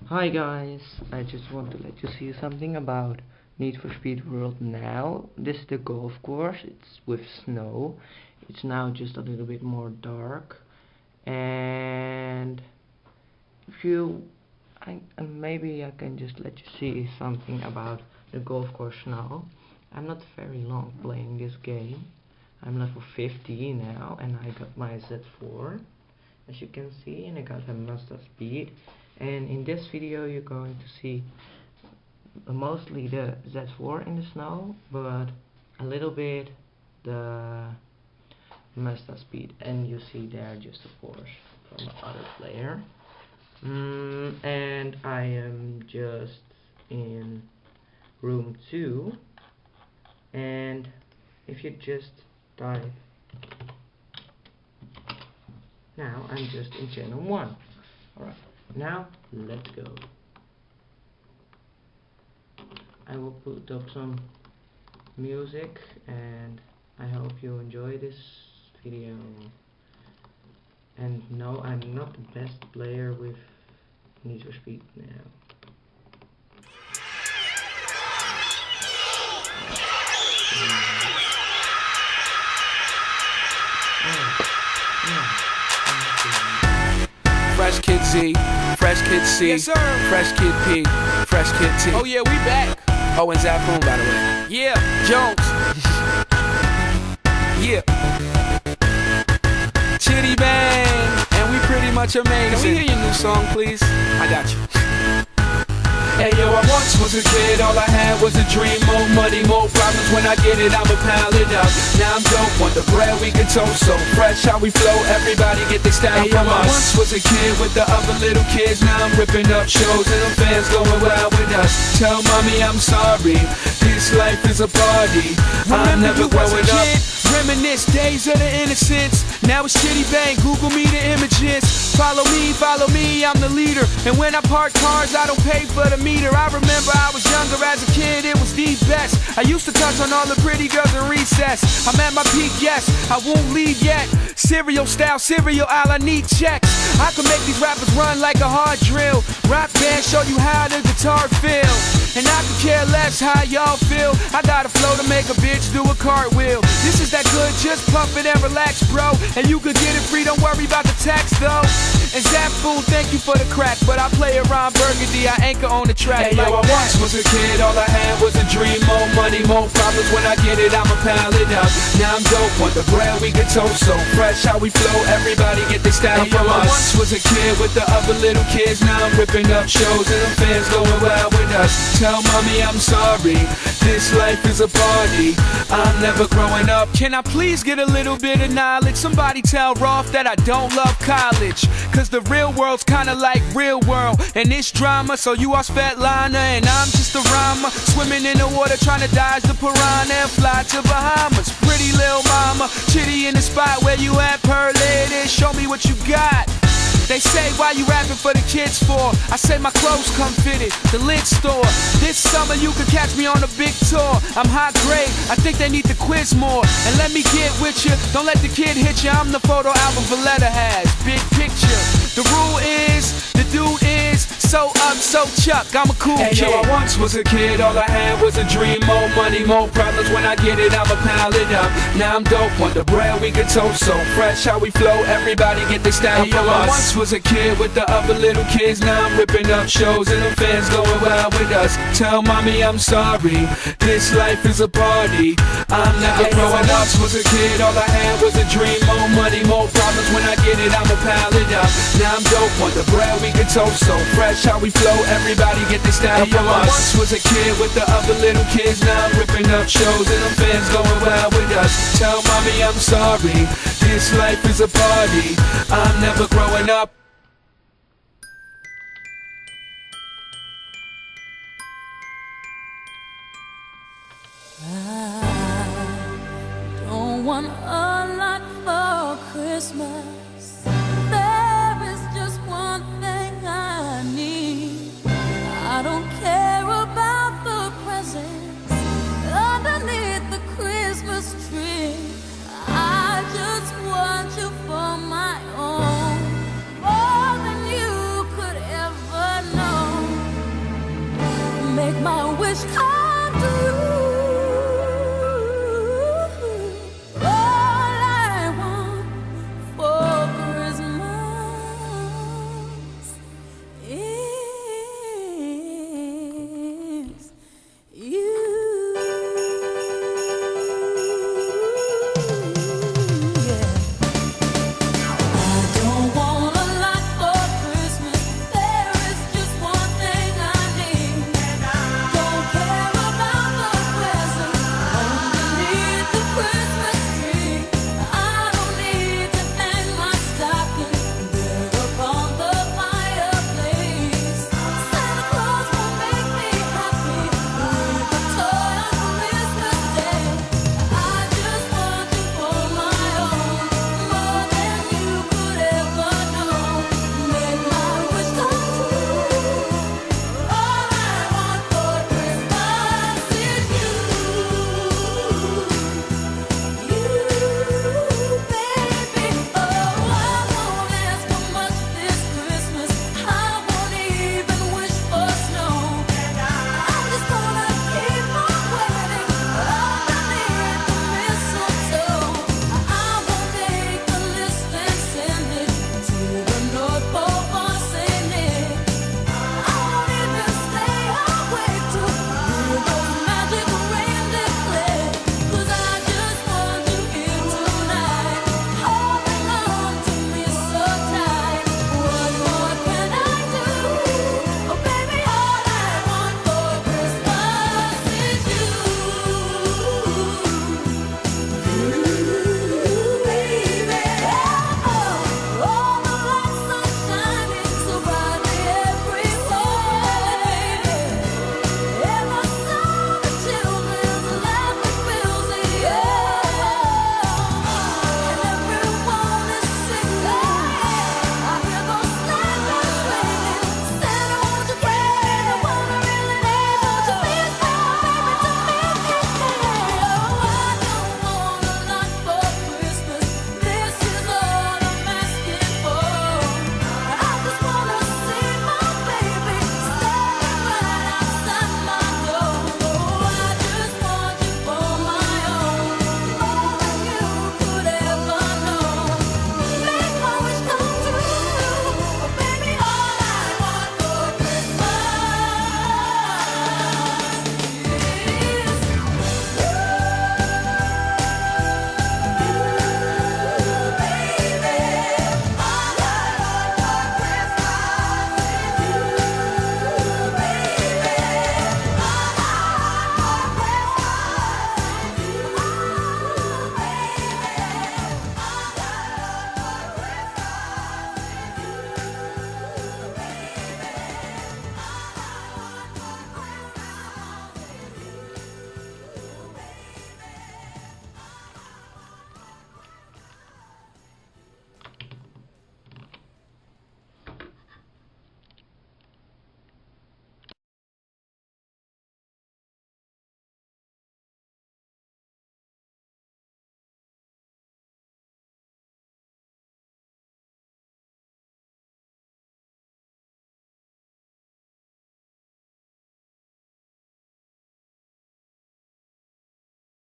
Hi guys, I just want to let you see something about Need for Speed World now. This is the golf course, it's with snow. It's now just a little bit more dark. And if you, maybe I can just let you see something about the golf course now. I'm not very long playing this game. I'm level 50 now and I got my Z4. As you can see, and I got a Mazda Speed, and in this video you're going to see mostly the Z4 in the snow, but a little bit the Mazda Speed, and you see there just a Porsche from the other player. And I am just in room 2, and if you just type now, I'm just in channel 1. Alright, now let's go. I will put up some music and I hope you enjoy this video. And no, I'm not the best player with Need for Speed now. Fresh Kid Z, Fresh Kid C, yes, Fresh Kid P, Fresh Kid T. Oh yeah, we back. Oh, and Zafoon, by the way. Yeah, Jones. Yeah. Chitty Bang, and we pretty much amazing. Can we hear your new song, please? I got you. Hey yo, I once was a kid, all I had was a dream. More money, more problems, when I get it, I'ma pile it up. Now I'm dope, want the bread we can toast. So fresh how we flow, everybody get their style from us. I once was a kid with the other little kids. Now I'm ripping up shows and them fans going wild with us. Tell mommy I'm sorry, this life is a party. I'm never growing up. Reminisce days of the innocence. Now it's Chitty Bang, Google me the images. Follow me, I'm the leader. And when I park cars, I don't pay for the meter. I remember I was younger as a kid, it was the best. I used to touch on all the pretty girls in recess. I'm at my peak, yes, I won't leave yet. Cereal style, cereal aisle, I need checks. I can make these rappers run like a hard drill. Rock band, show you how the guitar feel. And I could care less how y'all feel. I got a flow to make a bitch do a cartwheel. This is that good, just pump it and relax, bro. And you could get it free, don't worry about the tax, though. And Zafoon, thank you for the crack, but I play around Burgundy, I anchor on the track. Hey, like yo, I once was a kid, all I had was a dream. More money, more problems, when I get it, I'ma pile it up. Now I'm dope, want the bread we can toast. So fresh how we flow, everybody get their style from us. I once was a kid with the other little kids. Now I'm ripping up shows and them fans going wild with us. Tell mommy I'm sorry, this life is a party. I'm never growing up. Can I please get a little bit of knowledge? Somebody tell Rolf that I don't love college, cause the real world's kinda like real world, and it's drama. So you are Svetlana and I'm just a rhymer, swimming in the water trying to dodge the piranha and fly to Bahamas. Pretty little mama, Chitty in the spot where you at, per lady, show me what you got. They say, why you rapping for the kids for? I say my clothes come fitted, the lid store. This summer you can catch me on a big tour. I'm high grade, I think they need to quiz more. And let me get with you, don't let the kid hit you. I'm the photo album Valletta has, big picture. The rule is, the dude is so up, so Chuck, I'm a cool kid. Yo, I once was a kid, all I had was a dream. More money, more problems, when I get it, I'ma pile it up. Now I'm dope, want the bread we can toast. So fresh how we flow, everybody get their style from us. I once was a kid with the other little kids. Now I'm ripping up shows and them fans going wild with us. Tell mommy I'm sorry, this life is a party. I'm never growing up. I once was a kid, all I had was a dream. More money, more problems, when I get it, I'ma pile it up. Now I'm dope, want the bread we can toast. So fresh how we flow, everybody get their style from us. I once was a kid with the other little kids. Now I'm ripping up shows and them fans going wild with us. Tell mommy I'm sorry, this life is a party. I'm never growing up. I don't want a lot for